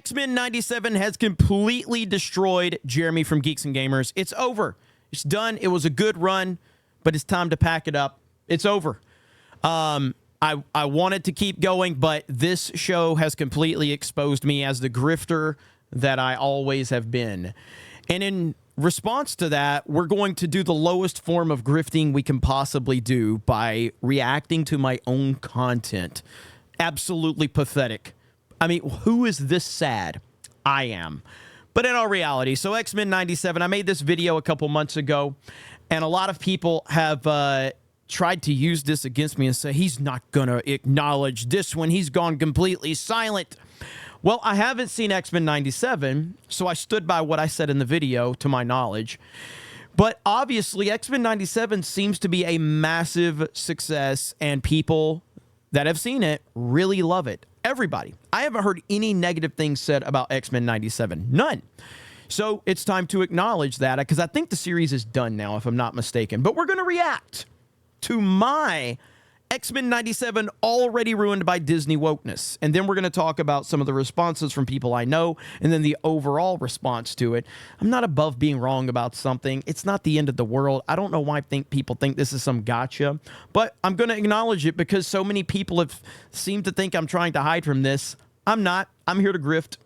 X-Men 97 has completely destroyed Jeremy from Geeks and Gamers. It's over. It's done. It was a good run, but it's time to pack it up. It's over. I wanted to keep going, but this show has completely exposed me as the grifter that I always have been. And in response to that, we're going to do the lowest form of grifting we can possibly do by reacting to my own content. Absolutely pathetic. I mean, who is this sad? I am. But in all reality, so X-Men 97, I made this video a couple months ago, and a lot of people have tried to use this against me and say, he's not going to acknowledge this when he's gone completely silent. Well, I haven't seen X-Men 97, so I stood by what I said in the video, to my knowledge. But obviously, X-Men 97 seems to be a massive success, and people that have seen it really love it. Everybody. I haven't heard any negative things said about X-Men 97. None. So it's time to acknowledge that, because I think the series is done now, if I'm not mistaken. But we're going to react to my X-Men 97 already ruined by Disney wokeness. And then we're going to talk about some of the responses from people I know and then the overall response to it. I'm not above being wrong about something. It's not the end of the world. I don't know why people think this is some gotcha, but I'm going to acknowledge it because so many people have seemed to think I'm trying to hide from this. I'm not. I'm here to grift.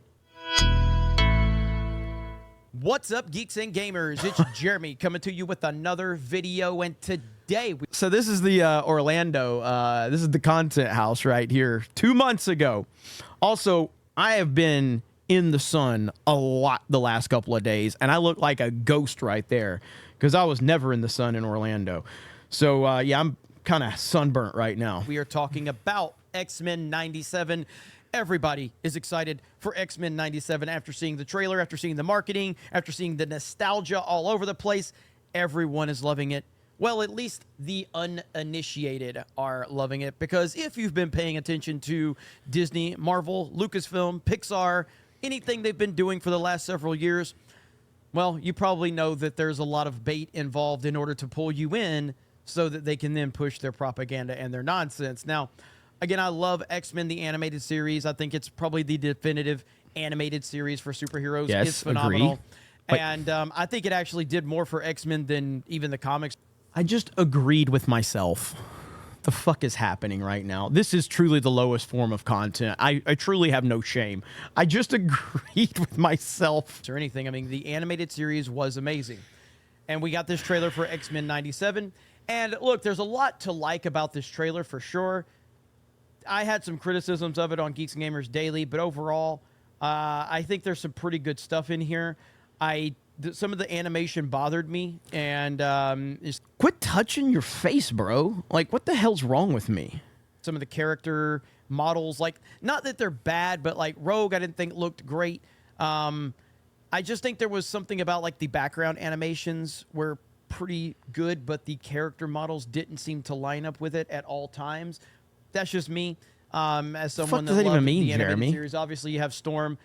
What's up, Geeks and Gamers? It's Jeremy coming to you with another video, and today... So this is the Orlando, this is the content house right here, 2 months ago. Also, I have been in the sun a lot the last couple of days, and I look like a ghost right there, because I was never in the sun in Orlando. So, yeah, I'm kind of sunburnt right now. We are talking about X-Men 97. Everybody is excited for X-Men 97 after seeing the trailer, after seeing the marketing, after seeing the nostalgia all over the place. Everyone is loving it. Well, at least the uninitiated are loving it, because if you've been paying attention to Disney, Marvel, Lucasfilm, Pixar, anything they've been doing for the last several years, well, you probably know that there's a lot of bait involved in order to pull you in so that they can then push their propaganda and their nonsense. Now, again, I love X-Men, the animated series. I think it's probably the definitive animated series for superheroes. Yes, it's phenomenal. agree. And I think it actually did more for X-Men than even the comics. I just agreed with myself. The fuck is happening right now? This is truly the lowest form of content. I truly have no shame. I just agreed with myself. Or anything. I mean, the animated series was amazing. And we got this trailer for X-Men 97. And look, there's a lot to like about this trailer for sure. I had some criticisms of it on Geeks and Gamers Daily, but overall, I think there's some pretty good stuff in here. Some of the animation bothered me, and just quit touching your face, bro. Like, what the hell's wrong with me? Some of the character models, like, not that they're bad, but like Rogue, I didn't think looked great. I just think there was something about like the background animations were pretty good, but the character models didn't seem to line up with it at all times. That's just me. As someone that loved the animated series, obviously you have Storm.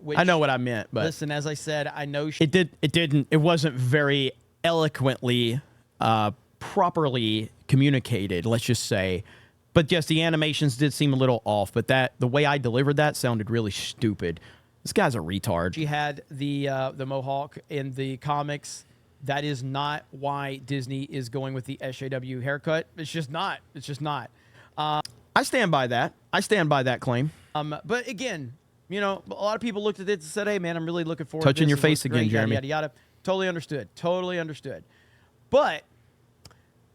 Which, I know what I meant, but listen, as I said, I know it wasn't very eloquently, properly communicated, let's just say. But yes, the animations did seem a little off, but the way I delivered that sounded really stupid. This guy's a retard. She had the mohawk in the comics. That is not why Disney is going with the SJW haircut. It's just not. It's just not. I stand by that. I stand by that claim. But again, you know, a lot of people looked at it and said, hey, man, I'm really looking forward to this. Touching your face again, Jeremy. Yada, yada, yada. Totally understood. Totally understood. But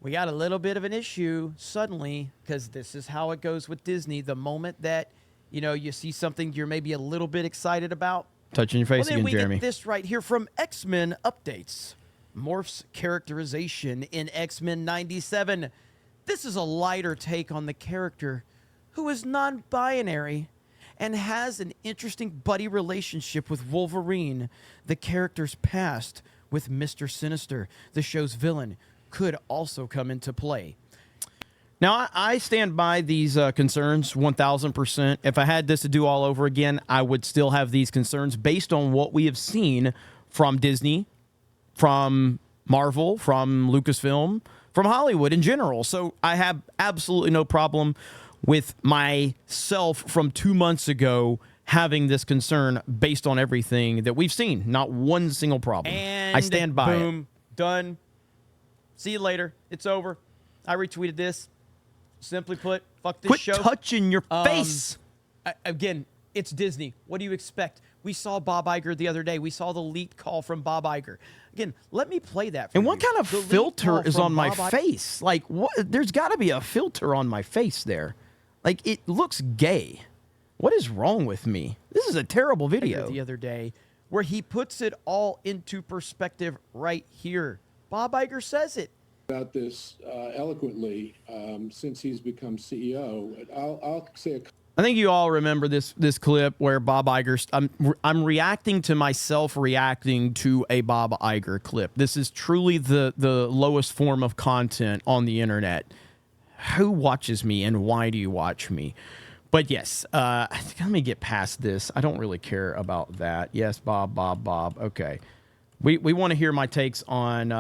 we got a little bit of an issue suddenly, because this is how it goes with Disney. The moment that, you know, you see something you're maybe a little bit excited about. Touching your face again, Jeremy. We get this right here from X-Men Updates. Morph's characterization in X-Men 97. This is a lighter take on the character who is non-binary and has an interesting buddy relationship with Wolverine. The character's past with Mr. Sinister, the show's villain, could also come into play. Now, I stand by these concerns 1,000%. If I had this to do all over again, I would still have these concerns based on what we have seen from Disney, from Marvel, from Lucasfilm, from Hollywood in general. So I have absolutely no problem with myself from 2 months ago having this concern based on everything that we've seen. Not one single problem. And I stand by boom, done. See you later. It's over. I retweeted this. Simply put, fuck this Quit show. touching your face. Again, it's Disney. What do you expect? We saw Bob Iger the other day. We saw the leaked call from Bob Iger. Again, let me play that for And you. what kind of The leaked filter call is from on my Bob Iger face? Like, what? There's got to be a filter on my face there. Like, it looks gay. What is wrong with me? This is a terrible video. the other day, where he puts it all into perspective right here. Bob Iger says it. About this eloquently since he's become CEO. I'll say I think you all remember this clip where Bob Iger. I'm reacting to myself reacting to a Bob Iger clip. This is truly the lowest form of content on the internet. Who watches me and why do you watch me? But yes, I think let me get past this. I don't really care about that. Yes, Bob. Okay. We want to hear my takes on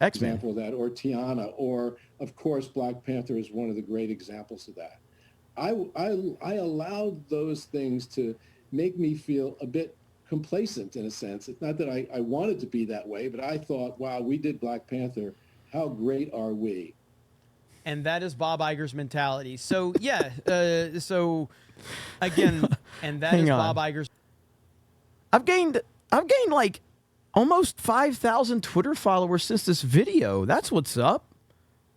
X-Men. example of that, or Tiana, or of course Black Panther is one of the great examples of that. I allowed those things to make me feel a bit complacent in a sense. It's not that I wanted to be that way, but I thought, wow, we did Black Panther. How great are we? And that is Bob Iger's mentality. So, yeah. So, again, and that is Bob Iger's. I've gained like almost 5,000 Twitter followers since this video. That's what's up.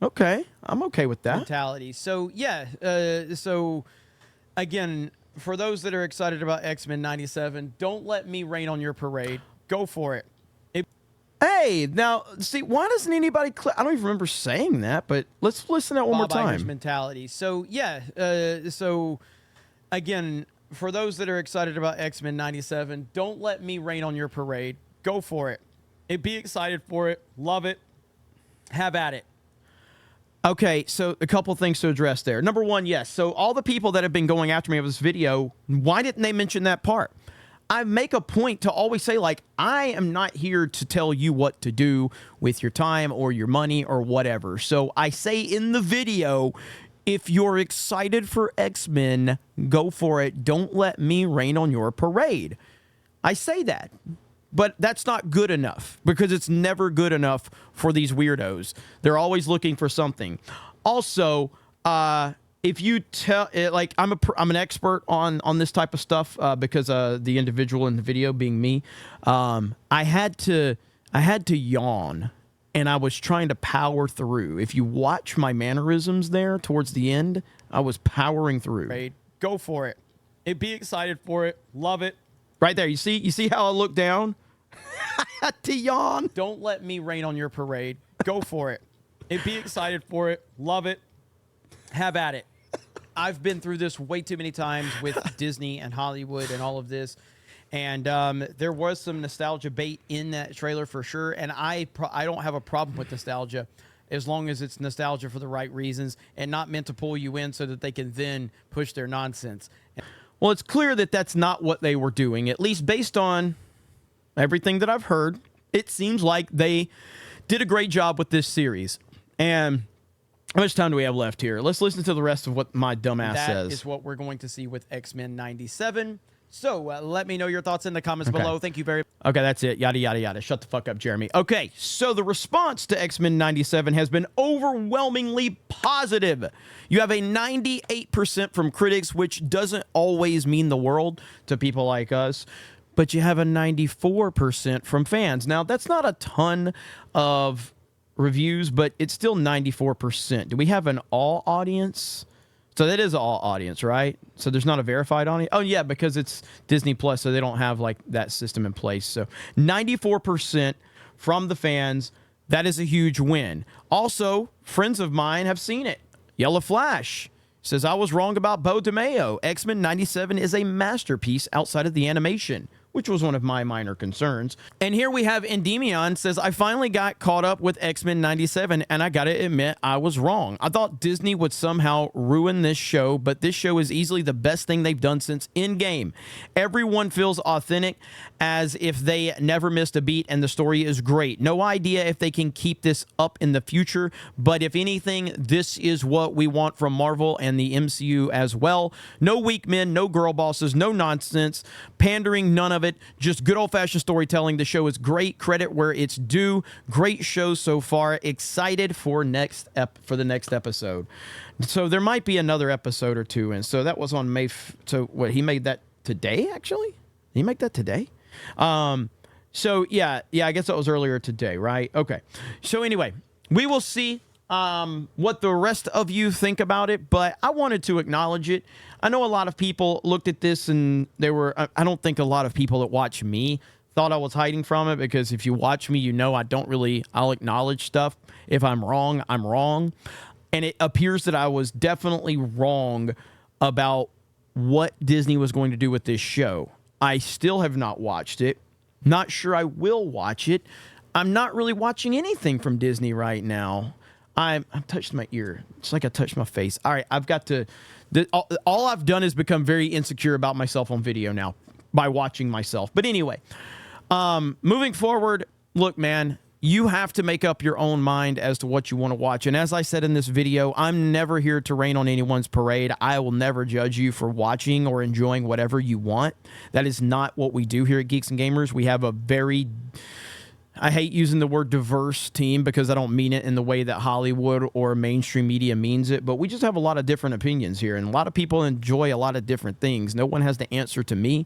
Okay. I'm okay with that. Mentality. So, yeah. So, again, for those that are excited about X-Men 97, don't let me rain on your parade. Go for it. Hey, now, see, why doesn't anybody I don't even remember saying that, but let's listen to that one more Bob Iger's time. mentality. So, yeah. So, again, for those that are excited about X-Men 97, don't let me rain on your parade. Go for it. Be excited for it. Love it. Have at it. Okay, so a couple things to address there. Number one, yes. So all the people that have been going after me over this video, why didn't they mention that part? I make a point to always say, like, I am not here to tell you what to do with your time or your money or whatever. So I say in the video, if you're excited for X-Men, go for it. Don't let me rain on your parade. I say that. But that's not good enough, because it's never good enough for these weirdos. They're always looking for something. Also, if you tell, like, I'm an expert on this type of stuff because the individual in the video being me, I had to yawn, and I was trying to power through. If you watch my mannerisms there towards the end, I was powering through. Go for it. Be excited for it. Love it. Right there. You see how I look down? I had to yawn. Don't let me rain on your parade. Go for it. Be excited for it. Love it. Have at it. I've been through this way too many times with Disney and Hollywood and all of this. And there was some nostalgia bait in that trailer for sure. And I don't have a problem with nostalgia as long as it's nostalgia for the right reasons and not meant to pull you in so that they can then push their nonsense. Well, it's clear that that's not what they were doing, at least based on everything that I've heard. It seems like they did a great job with this series. And how much time do we have left here? Let's listen to the rest of what my dumbass says. That is what we're going to see with X-Men 97. So let me know your thoughts in the comments below. Thank you very much. Okay, that's it. Yada, yada, yada. Shut the fuck up, Jeremy. Okay, so the response to X-Men 97 has been overwhelmingly positive. You have a 98% from critics, which doesn't always mean the world to people like us, but you have a 94% from fans. Now, that's not a ton of reviews, but it's still 94%. Do we have an all audience? So that is all audience, right? So there's not a verified audience? Oh, yeah, because it's Disney Plus, so they don't have like that system in place. So 94% from the fans. That is a huge win. Also, friends of mine have seen it. Yellow Flash says, I was wrong about Bo DeMeo. X-Men 97 is a masterpiece outside of the animation. which was one of my minor concerns. And here we have Endymion says, I finally got caught up with X-Men 97, and I gotta admit, I was wrong. I thought Disney would somehow ruin this show, but this show is easily the best thing they've done since Endgame. Everyone feels authentic, as if they never missed a beat, and the story is great. No idea if they can keep this up in the future, but if anything, this is what we want from Marvel and the MCU as well. No weak men, no girl bosses, no nonsense, pandering, none of it, just good old-fashioned storytelling. The show is great, credit where it's due. Great show so far. Excited for the next episode. So there might be another episode or two, and so that was on so what, he made that today, actually? Did he make that today? So yeah, I guess that was earlier today, right? Okay. So anyway, we will see what the rest of you think about it, but I wanted to acknowledge it. I know a lot of people looked at this and I don't think a lot of people that watch me thought I was hiding from it, because if you watch me, you know I'll acknowledge stuff. If I'm wrong, I'm wrong. And it appears that I was definitely wrong about what Disney was going to do with this show. I still have not watched it. Not sure I will watch it. I'm not really watching anything from Disney right now. I've touched my ear. It's like I touched my face. All right, I've got to... all I've done is become very insecure about myself on video now by watching myself. But anyway, moving forward, look, man, you have to make up your own mind as to what you want to watch. And as I said in this video, I'm never here to rain on anyone's parade. I will never judge you for watching or enjoying whatever you want. That is not what we do here at Geeks and Gamers. We have a very... I hate using the word diverse team because I don't mean it in the way that Hollywood or mainstream media means it, but we just have a lot of different opinions here, and a lot of people enjoy a lot of different things. No one has the answer to me,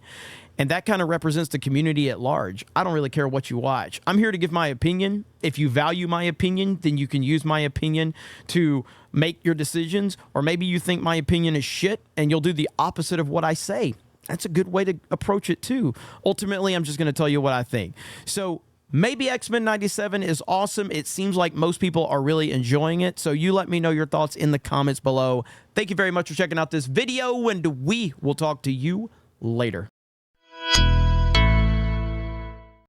and that kind of represents the community at large. I don't really care what you watch. I'm here to give my opinion. If you value my opinion, then you can use my opinion to make your decisions, or maybe you think my opinion is shit and you'll do the opposite of what I say. That's a good way to approach it too. Ultimately, I'm just going to tell you what I think. So maybe X-Men 97 is awesome. It seems like most people are really enjoying it. So you let me know your thoughts in the comments below. Thank you very much for checking out this video, and we will talk to you later.